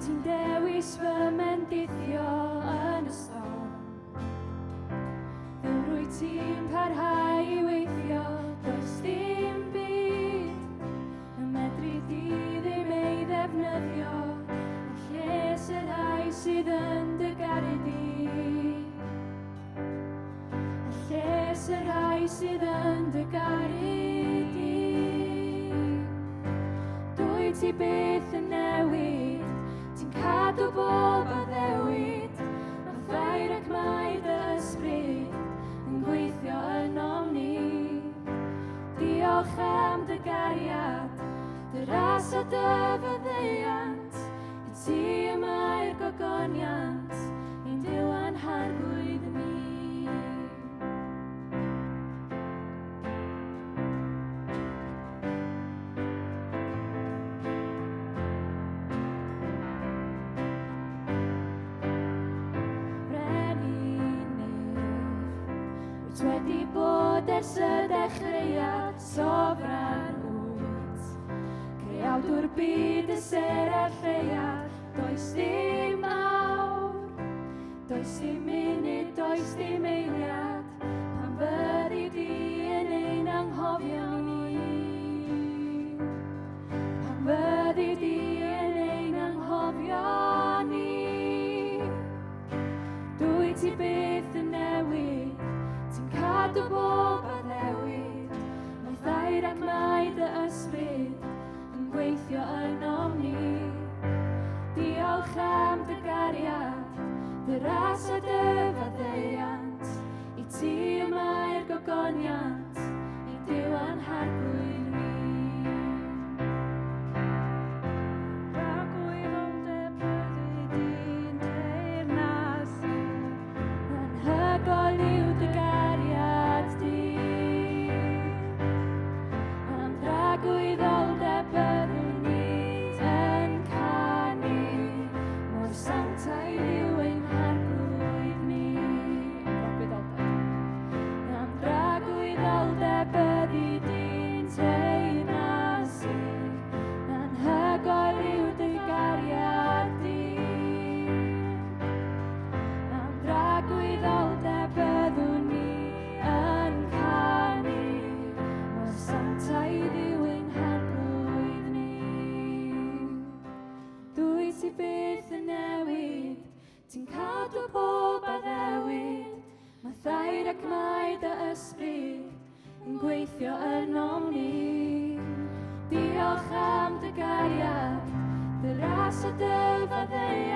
Ti'n dewis fy mendithio yn y storm. Rwyt ti'n parhau I weithio, does dim byd y medru di ddim ei ddefnyddio, y lles y rhai sydd yn dy garu di. Y lles y rhai sydd yn dy garu di. Dwyt ti byth yn newid, ti'n cadw bob addewid, mae thair ac mae dy ysbryd yn gweithio ynom ni. Diolch am dy gariad, dy ras a dy faddeuant, I ti yma'r gogoniant, ein Duw a'n hargwydd ni. Wedi bod ers y dechreuad sofran wyt, Creawdwr byd y ser a'r lleiad, does dim awr, does dim munud, does dim eiliad, pan fyddi di yn ein anghofio ni. Pan fyddi di yn ein anghofio ni. Dwyt ti byth yn newid, ti'n cadw bob addewid, mae thair ac mae dy ysbryd yn gweithio ynom ni. Diolch am dy gariad, dy ras a dy faddeuant, I ti yma'r gogoniant, ein Duw a'n hargwydd ni. Rhagwyddoldeb byddi di'n teyrnasu, anhygoel yw dy gariad di. Am rhagwyddoldeb byddwn ni yn canu, mor sanctaidd yw ein harglwydd ni. Am rhagwyddoldeb byddi di'n teyrnasu, anhygoel yw dy gariad di. Am rhagwyddoldeb byddwn ni yn canu, mor sanctaidd yw ein harglwydd ni. Dwyt ti byth yn newid, ti'n cadw bob addewid, mae thair ac mae dy ysbryd yn gweithio ynom ni. Diolch am dy gariad, dy ras a dy faddeuant,